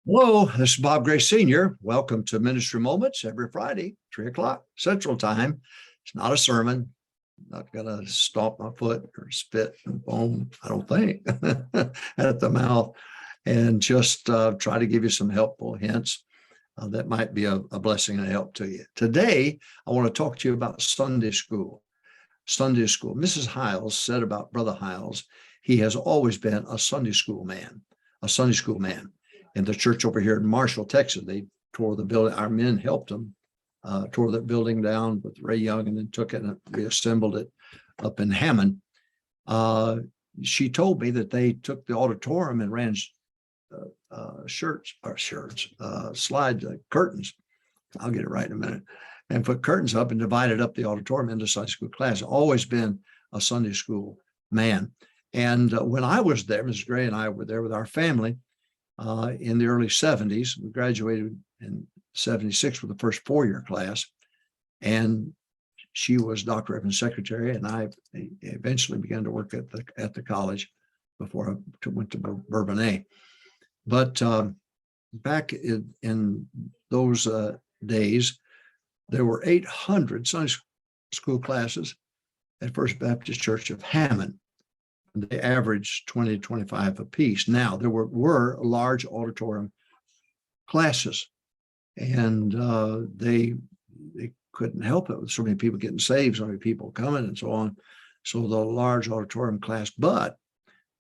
Hello, this is Bob Gray Sr. Welcome to Ministry Moments every Friday, 3 o'clock Central Time. It's not a sermon. I'm not going to stomp my foot or spit and foam, I don't think, at the mouth, and just try to give you some helpful hints that might be a blessing and a help to you. Today, I want to talk to you about Sunday school. Sunday school. Mrs. Hiles said about Brother Hiles, he has always been a Sunday school man. In the church over here in Marshall, Texas, they tore the building. Our men helped them, tore that building down with Ray Young, and then took it and reassembled it up in Hammond. She told me that they took the auditorium and ran curtains. I'll get it right in a minute. And put curtains up and divided up the auditorium into Sunday school class. Always been a Sunday school man. And when I was there, Mrs. Gray and I were there with our family in the early 70s. We graduated in 76 with the first four-year class. And she was Dr. Evans' secretary, and I eventually began to work at the college before I went to Bourbonnais. But back in those days, there were 800 Sunday school classes at First Baptist Church of Hammond. They averaged 20 to 25 apiece. Now, there were large auditorium classes, and they couldn't help it with so many people getting saved, so many people coming and so on. So the large auditorium class, but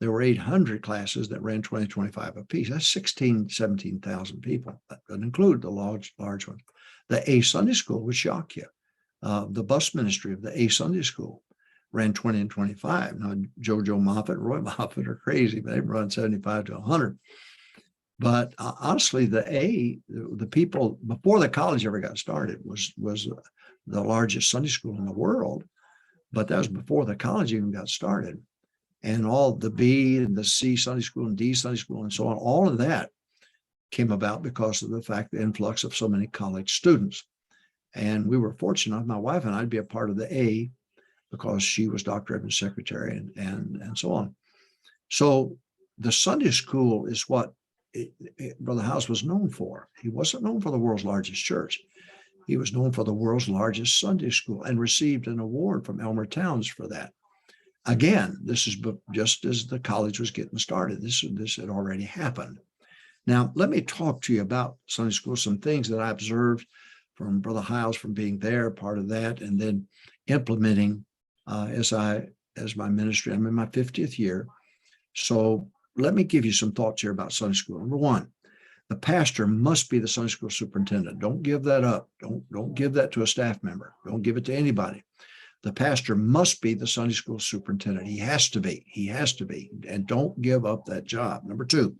there were 800 classes that ran 20, 25 apiece. That's 16, 17,000 people. That doesn't include the large one. The A Sunday School would shock you. The bus ministry of the A Sunday School ran 20 and 25. Now, Jojo Moffat and Roy Moffat are crazy, but they run 75 to 100. But honestly, the people before the college ever got started was the largest Sunday school in the world. But that was before the college even got started. And all the B and the C Sunday school and D Sunday school and so on, all of that came about because of the fact, the influx of so many college students. And we were fortunate, my wife and I, to be a part of the A because she was Dr. Evans' secretary and so on. So the Sunday school is what Brother Hiles was known for. He wasn't known for the world's largest church. He was known for the world's largest Sunday school and received an award from Elmer Towns for that. Again, this is just as the college was getting started. This had already happened. Now, let me talk to you about Sunday school, some things that I observed from Brother Hiles from being there, part of that, and then implementing as my ministry. I'm in my 50th year. So let me give you some thoughts here about Sunday school. Number one, the pastor must be the Sunday school superintendent. Don't give that up. Don't give that to a staff member. Don't give it to anybody. The pastor must be the Sunday school superintendent. He has to be, and don't give up that job. Number two,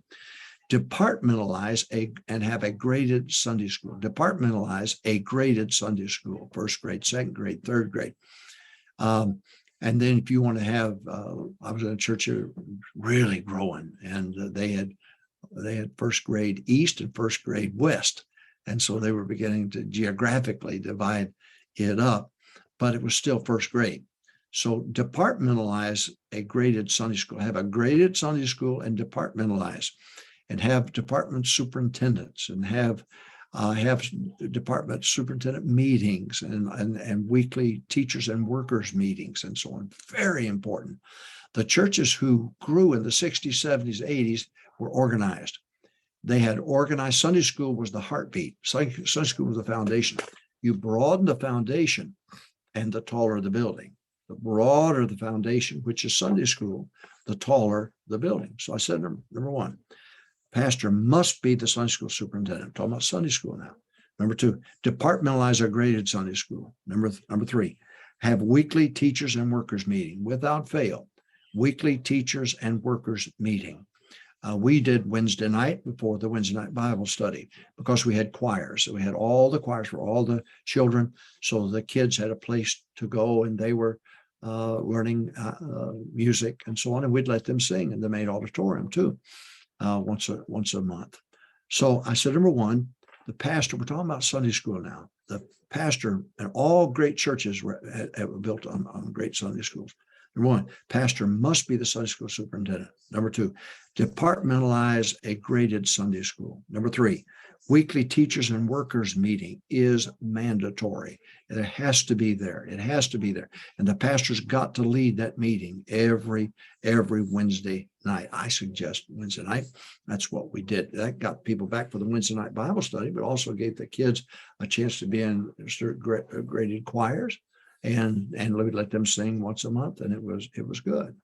departmentalize and have a graded Sunday school. Departmentalize a graded Sunday school, first grade, second grade, third grade. And then if you want to have, I was in a church really growing, and they had first grade East and first grade West. And so they were beginning to geographically divide it up, but it was still first grade. So departmentalize a graded Sunday school, have a graded Sunday school and departmentalize, and have department superintendents, and have department superintendent meetings and weekly teachers and workers meetings and so on. Very important. The churches who grew in the 60s, 70s, 80s were organized. They had organized. Sunday school was the heartbeat. Sunday school was the foundation. You broaden the foundation, and the taller the building. The broader the foundation, which is Sunday school, the taller the building. So I said, number one, pastor must be the Sunday school superintendent. I'm talking about Sunday school now. Number two, departmentalize a graded Sunday school. Number three, have weekly teachers and workers meeting without fail. Weekly teachers and workers meeting. We did Wednesday night before the Wednesday night Bible study because we had choirs. So we had all the choirs for all the children. So the kids had a place to go, and they were learning music and so on. And we'd let them sing in the main auditorium too, once a month. So I said, number one, the pastor, we're talking about Sunday school now. The pastor, and all great churches were built on great Sunday schools. Number one, pastor must be the Sunday school superintendent. Number two, departmentalize a graded Sunday school. Number three, weekly teachers and workers meeting is mandatory. It has to be there. It has to be there. And the pastor's got to lead that meeting every Wednesday night. I suggest Wednesday night. That's what we did. That got people back for the Wednesday night Bible study, but also gave the kids a chance to be in graded choirs. And we would let them sing once a month, and it was good.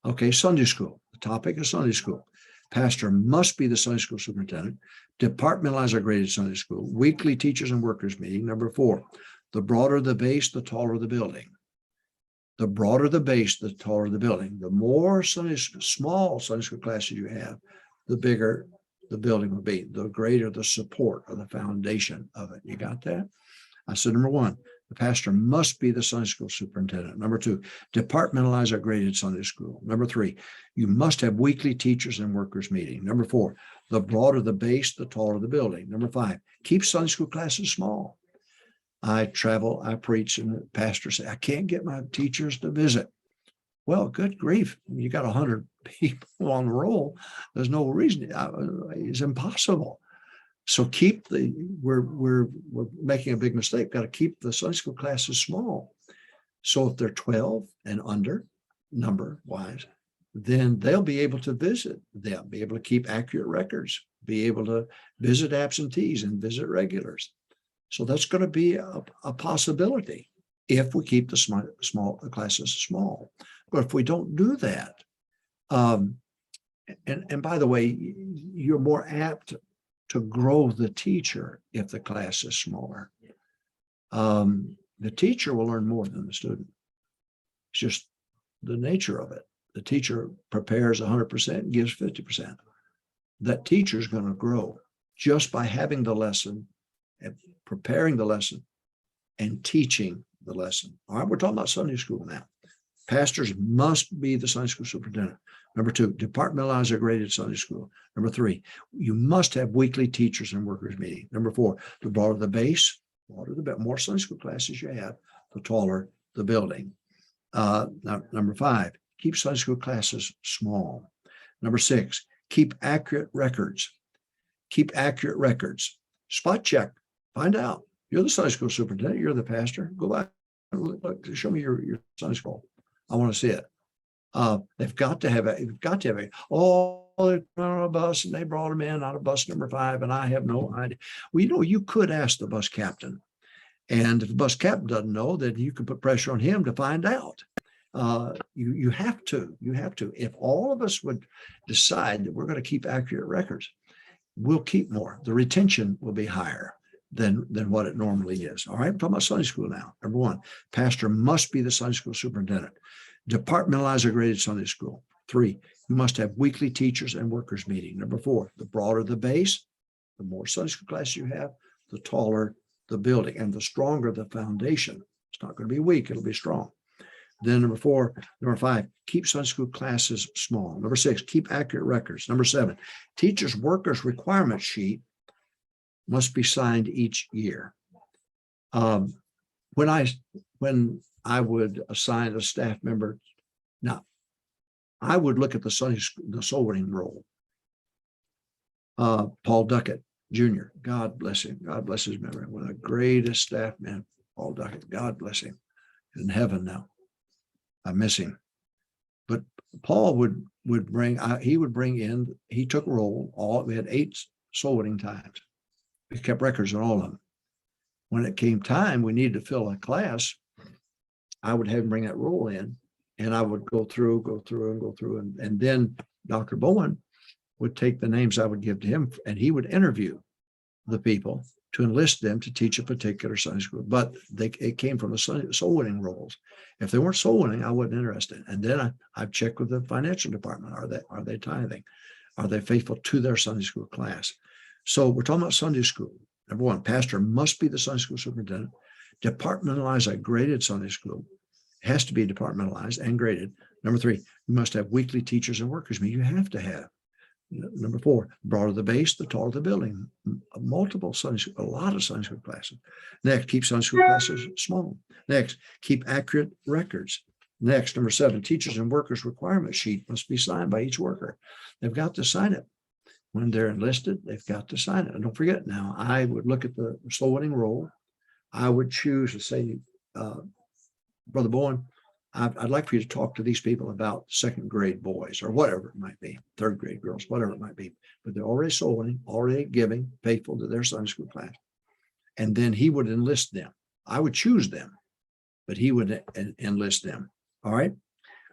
Okay, Sunday school. The topic is Sunday school. Pastor must be the Sunday school superintendent. Departmentalize our graded Sunday school. Weekly teachers and workers meeting. Number four, the broader the base, the taller the building. The broader the base, the taller the building. The more small Sunday school classes you have, the bigger the building will be, the greater the support or the foundation of it. You got that? I said, number one, the pastor must be the Sunday school superintendent. Number two, departmentalize our graded Sunday school. Number three, you must have weekly teachers and workers meeting. Number four, the broader the base, the taller the building. Number five, keep Sunday school classes small. I travel, I preach, and the pastor say, I can't get my teachers to visit. Well, good grief. You got 100 people on the roll. There's no reason. It's impossible. So we're making a big mistake. Got to keep the Sunday school classes small. So if they're 12 and under, number wise, then they'll be able to visit. They'll be able to keep accurate records, be able to visit absentees and visit regulars. So that's going to be a possibility if we keep the small classes small. But if we don't do that, and by the way, you're more apt to grow the teacher if the class is smaller. The teacher will learn more than the student. It's just the nature of it. The teacher prepares 100% and gives 50%. That teacher is going to grow just by having the lesson and preparing the lesson and teaching the lesson. All right, we're talking about Sunday school now. Pastors must be the Sunday school superintendent. Number two, departmentalize a graded Sunday school. Number three, you must have weekly teachers and workers meeting. Number four, the broader the base, more Sunday school classes you have, the taller the building. Number five, keep Sunday school classes small. Number six, keep accurate records. Keep accurate records. Spot check. Find out. You're the Sunday school superintendent. You're the pastor. Go back. Look, show me your Sunday school. I want to see it. They've got to have it. They've got to have it. Oh, they're on a bus and they brought them in on a bus number 5, and I have no idea. Well, you could ask the bus captain, and if the bus captain doesn't know, then you can put pressure on him to find out. You have to. If all of us would decide that we're going to keep accurate records, we'll keep more. The retention will be higher than what it normally is. All right, I'm talking about Sunday school now. Number one, pastor must be the Sunday school superintendent. Departmentalize a graded Sunday school. 3, you must have weekly teachers and workers meeting. Number 4, the broader the base, the more Sunday school classes you have, the taller the building and the stronger the foundation. It's not going to be weak, it'll be strong. Then number 5, keep Sunday school classes small. Number 6, keep accurate records. Number 7, teachers' workers requirement sheet must be signed each year. When I would assign a staff member, now I would look at the soul winning roll. Paul Duckett Jr., God bless him. God bless his memory. One of the greatest staff men, Paul Duckett. God bless him. He's in heaven now. I miss him. But Paul would bring in, he took roll, we had 8 soul winning times. We kept records on all of them. When it came time, we needed to fill a class, I would have him bring that roll in, and I would go through, and then Dr. Bowen would take the names I would give to him, and he would interview the people to enlist them to teach a particular Sunday school. But it came from the soul winning rolls. If they weren't soul winning, I wasn't interested. And then I'd check with the financial department. Are they tithing? Are they faithful to their Sunday school class? So we're talking about Sunday school. Number 1, pastor must be the Sunday school superintendent. Departmentalize a graded Sunday school. It has to be departmentalized and graded. Number 3, you must have weekly teachers and workers meeting. You have to have. Number 4, broader the base, the taller the building. Multiple Sunday school, a lot of Sunday school classes. Next, keep Sunday school classes small. Next, keep accurate records. Next, number 7, teachers and workers requirement sheet must be signed by each worker. They've got to sign it. When they're enlisted, they've got to sign it. And don't forget now, I would look at the soul winning roll. I would choose to say, Brother Bowen, I'd like for you to talk to these people about second grade boys or whatever it might be, third grade girls, whatever it might be. But they're already soul winning, already giving, faithful to their Sunday school class. And then he would enlist them. I would choose them, but he would enlist them. All right.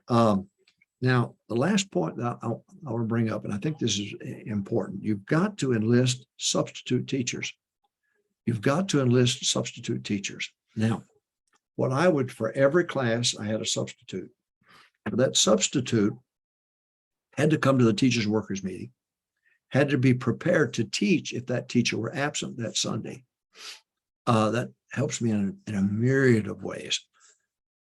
Now, the last point that I want to bring up, and I think this is important, you've got to enlist substitute teachers. You've got to enlist substitute teachers. Now, what I would, for every class, I had a substitute. That substitute had to come to the teachers' workers meeting, had to be prepared to teach if that teacher were absent that Sunday. That helps me in a myriad of ways.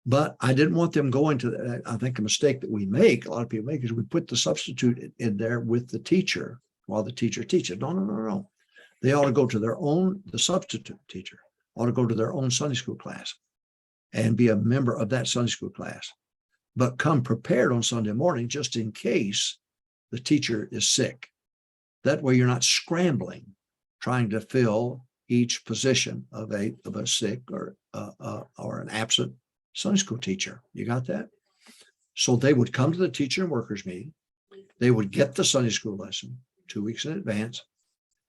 But I didn't want them going to that. I think a mistake that we make, a lot of people make, is we put the substitute in there with the teacher while the teacher teaches. No. They ought to go to their own, the substitute teacher ought to go to their own Sunday school class and be a member of that Sunday school class, but come prepared on Sunday morning just in case the teacher is sick. That way you're not scrambling, trying to fill each position of a sick or an absent Sunday school teacher. You got that? So they would come to the teacher and workers meeting. They would get the Sunday school lesson 2 weeks in advance.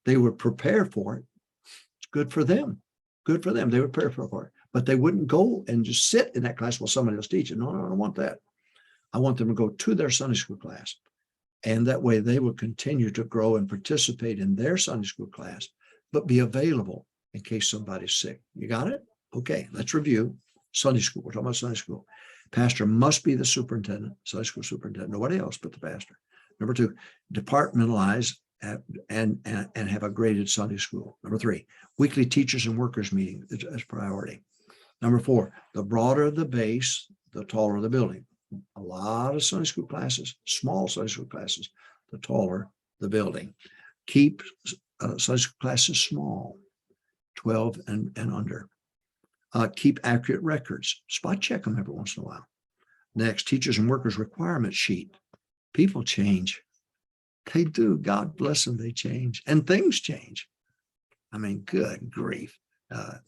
They would prepare for it. It's good for them. Good for them. They would prepare for it. But they wouldn't go and just sit in that class while somebody else teaches. No, I don't want that. I want them to go to their Sunday school class. And that way they would continue to grow and participate in their Sunday school class, but be available in case somebody's sick. You got it? Okay, let's review. Sunday school. We're talking about Sunday school. Pastor must be the superintendent, Sunday school superintendent, nobody else but the pastor. Number 2, departmentalize and have a graded Sunday school. Number 3, weekly teachers and workers meeting as priority. Number 4, the broader the base, the taller the building. A lot of Sunday school classes, small Sunday school classes, the taller the building. Keep Sunday school classes small, 12 and under. Keep accurate records. Spot check them every once in a while. Next, teachers and workers requirement sheet. People change. They do. God bless them. They change. And things change. I mean, good grief.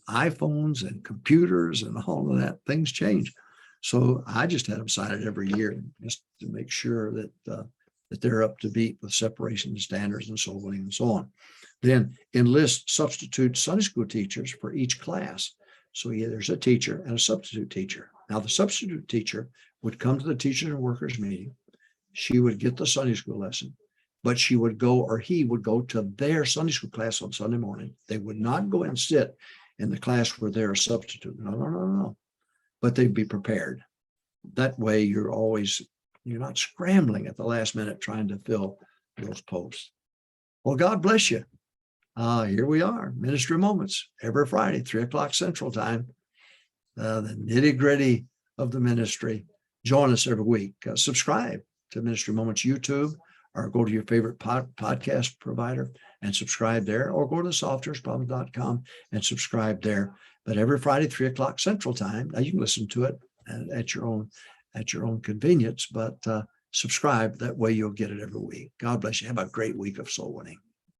iPhones and computers and all of that, things change. So I just had them cited every year just to make sure that that they're up to beat with separation standards and so on and so on. Then enlist substitute Sunday school teachers for each class. So yeah, there's a teacher and a substitute teacher. Now the substitute teacher would come to the teachers and workers meeting. She would get the Sunday school lesson, but she would go, or he would go to their Sunday school class on Sunday morning. They would not go and sit in the class where they're a substitute. No. But they'd be prepared. That way you're not scrambling at the last minute trying to fill those posts. Well, God bless you. Here we are, Ministry Moments, every Friday, 3:00 Central Time, the nitty-gritty of the ministry. Join us every week. Subscribe to Ministry Moments YouTube, or go to your favorite podcast provider and subscribe there, or go to softersproblem.com and subscribe there. But every Friday, 3:00 Central Time. Now you can listen to it at your own convenience, but subscribe. That way you'll get it every week. God bless you. Have a great week of soul winning.